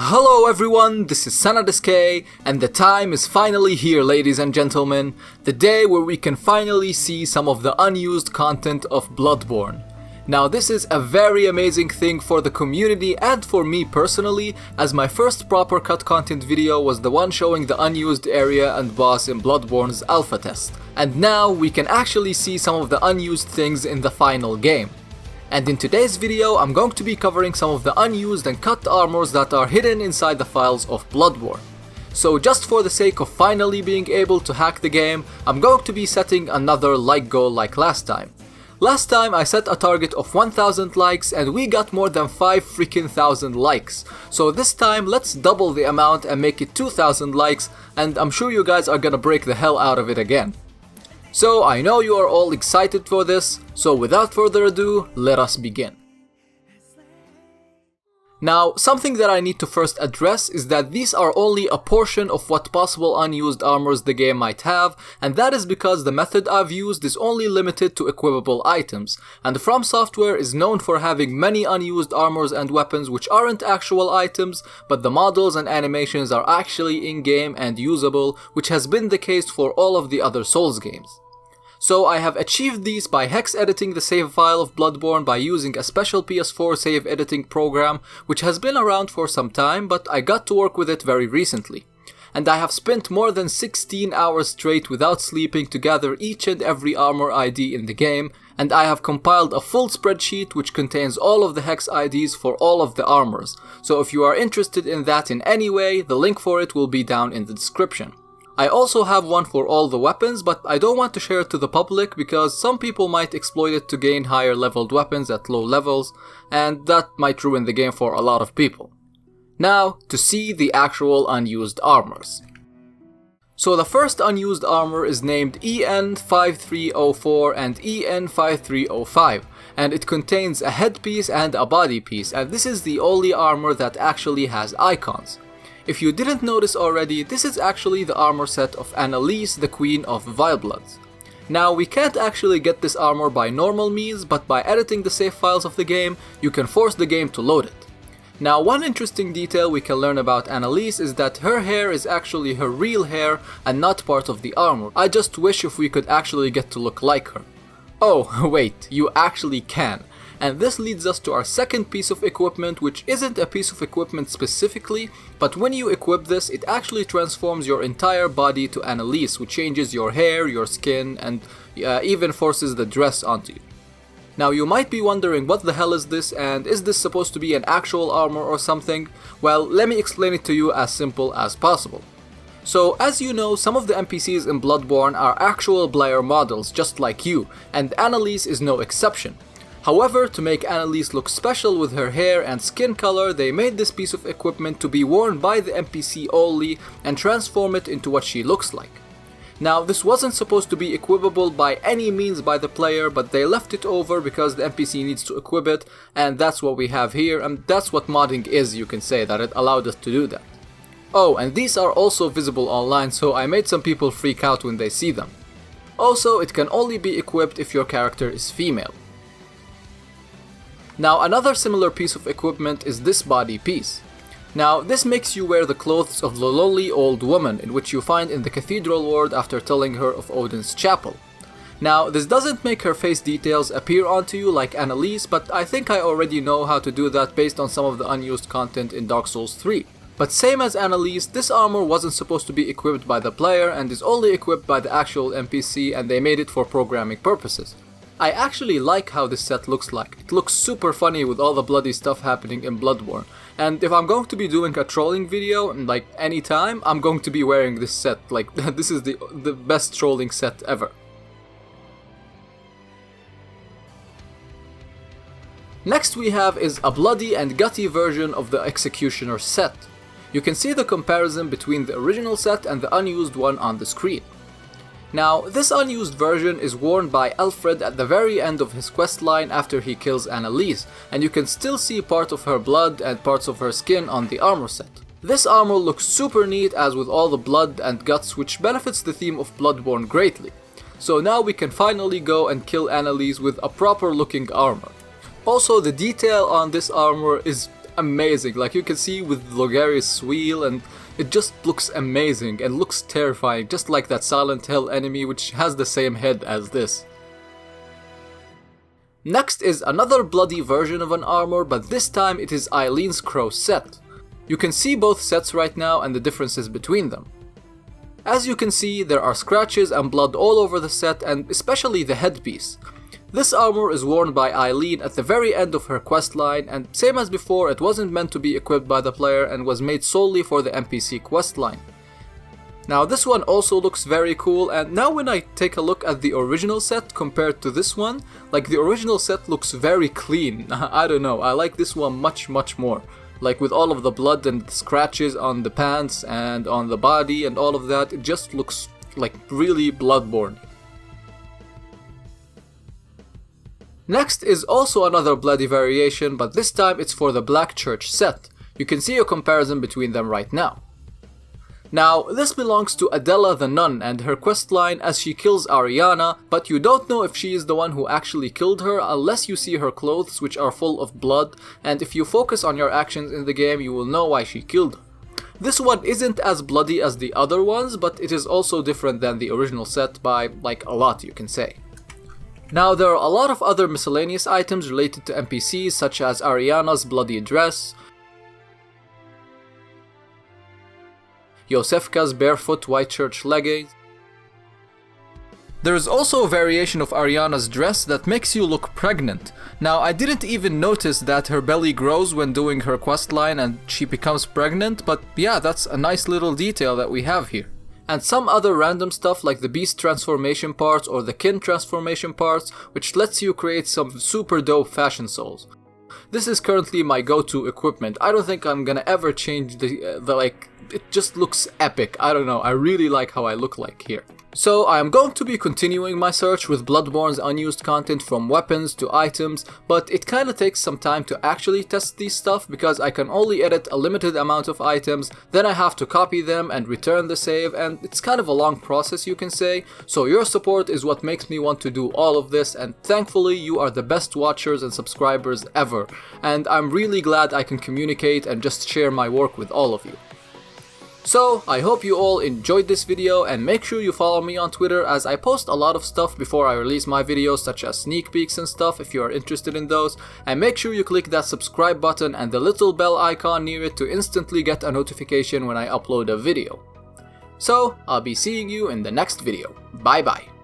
Hello everyone, this is Sanadisk, and the time is finally here, ladies and gentlemen. The day where we can finally see some of the unused content of Bloodborne. Now this is a very amazing thing for the community and for me personally, as my first proper cut content video was the one showing the unused area and boss in Bloodborne's alpha test. And now we can actually see some of the unused things in the final game. And in today's video, I'm going to be covering some of the unused and cut armors that are hidden inside the files of Bloodborne. So just for the sake of finally being able to hack the game, I'm going to be setting another like goal like last time. Last time I set a target of 1000 likes and we got more than 5,000 likes. So this time let's double the amount and make it 2000 likes, and I'm sure you guys are gonna break the hell out of it again. So I know you are all excited for this, so without further ado, let us begin. Now, something that I need to first address is that these are only a portion of what possible unused armors the game might have, and that is because the method I've used is only limited to equipable items, and From Software is known for having many unused armors and weapons which aren't actual items, but the models and animations are actually in-game and usable, which has been the case for all of the other Souls games. So I have achieved these by hex editing the save file of Bloodborne by using a special PS4 save editing program which has been around for some time, but I got to work with it very recently. And I have spent more than 16 hours straight without sleeping to gather each and every armor ID in the game, and I have compiled a full spreadsheet which contains all of the hex IDs for all of the armors. So if you are interested in that in any way, the link for it will be down in the description. I also have one for all the weapons, but I don't want to share it to the public because some people might exploit it to gain higher leveled weapons at low levels, and that might ruin the game for a lot of people. Now, to see the actual unused armors. So the first unused armor is named EN5304 and EN5305, and it contains a headpiece and a body piece, and this is the only armor that actually has icons. If you didn't notice already, this is actually the armor set of Annalise, the Queen of Vilebloods. Now, we can't actually get this armor by normal means, but by editing the save files of the game, you can force the game to load it. Now, one interesting detail we can learn about Annalise is that her hair is actually her real hair and not part of the armor. I just wish if we could actually get to look like her. Oh, wait, you actually can. And this leads us to our second piece of equipment, which isn't a piece of equipment specifically, but when you equip this, it actually transforms your entire body to Annalise, which changes your hair, your skin, and even forces the dress onto you. Now you might be wondering, what the hell is this, and is this supposed to be an actual armor or something? Well, let me explain it to you as simple as possible. So, as you know, some of the NPCs in Bloodborne are actual Blair models, just like you, and Annalise is no exception. However, to make Annalise look special with her hair and skin color, they made this piece of equipment to be worn by the NPC only and transform it into what she looks like. Now, this wasn't supposed to be equipable by any means by the player, but they left it over because the NPC needs to equip it, and that's what we have here, and that's what modding is, you can say, that it allowed us to do that. Oh, and these are also visible online, so I made some people freak out when they see them. Also, it can only be equipped if your character is female. Now, another similar piece of equipment is this body piece. Now, this makes you wear the clothes of the lowly old woman in which you find in the cathedral ward after telling her of Odin's chapel. Now, this doesn't make her face details appear onto you like Annalise, but I think I already know how to do that based on some of the unused content in Dark Souls 3. But same as Annalise, this armor wasn't supposed to be equipped by the player and is only equipped by the actual NPC, and they made it for programming purposes. I actually like how this set looks like. It looks super funny with all the bloody stuff happening in Bloodborne. And if I'm going to be doing a trolling video, like anytime, I'm going to be wearing this set. Like, this is the best trolling set ever. Next we have is a bloody and gutty version of the Executioner set. You can see the comparison between the original set and the unused one on the screen. Now, this unused version is worn by Alfred at the very end of his questline after he kills Annalise, and you can still see part of her blood and parts of her skin on the armor set. This armor looks super neat as with all the blood and guts, which benefits the theme of Bloodborne greatly. So now we can finally go and kill Annalise with a proper looking armor. Also, the detail on this armor is amazing. Like you can see with Logarius' wheel, and it just looks amazing and looks terrifying, just like that Silent Hill enemy which has the same head as this. Next is another bloody version of an armor, but this time it is Eileen's Chrisette. You can see both sets right now and the differences between them. As you can see, there are scratches and blood all over the set, and especially the headpiece. This armor is worn by Eileen at the very end of her questline, and same as before, it wasn't meant to be equipped by the player and was made solely for the NPC questline. Now this one also looks very cool, and now when I take a look at the original set compared to this one, like the original set looks very clean. I don't know, I like this one much more. Like with all of the blood and scratches on the pants and on the body and all of that, it just looks like really Bloodborne. Next is also another bloody variation, but this time it's for the Black Church set. You can see a comparison between them right now. Now, this belongs to Adela the Nun and her questline as she kills Ariana, but you don't know if she is the one who actually killed her unless you see her clothes, which are full of blood, and if you focus on your actions in the game you will know why she killed her. This one isn't as bloody as the other ones, but it is also different than the original set by like a lot, you can say. Now there are a lot of other miscellaneous items related to NPCs, such as Ariana's bloody dress, Yosefka's barefoot white church leggings. There is also a variation of Ariana's dress that makes you look pregnant. Now I didn't even notice that her belly grows when doing her questline and she becomes pregnant, but yeah, that's a nice little detail that we have here. And some other random stuff like the beast transformation parts or the kin transformation parts, which lets you create some super dope fashion souls. This is currently my go-to equipment. I don't think I'm gonna ever change the like, it just looks epic. I don't know, I really like how I look like here. So I am going to be continuing my search with Bloodborne's unused content, from weapons to items, but it kinda takes some time to actually test these stuff because I can only edit a limited amount of items, then I have to copy them and return the save, and it's kind of a long process, you can say. So your support is what makes me want to do all of this, and thankfully you are the best watchers and subscribers ever, and I'm really glad I can communicate and just share my work with all of you. So, I hope you all enjoyed this video, and make sure you follow me on Twitter as I post a lot of stuff before I release my videos, such as sneak peeks and stuff if you are interested in those, and make sure you click that subscribe button and the little bell icon near it to instantly get a notification when I upload a video. So, I'll be seeing you in the next video. Bye bye.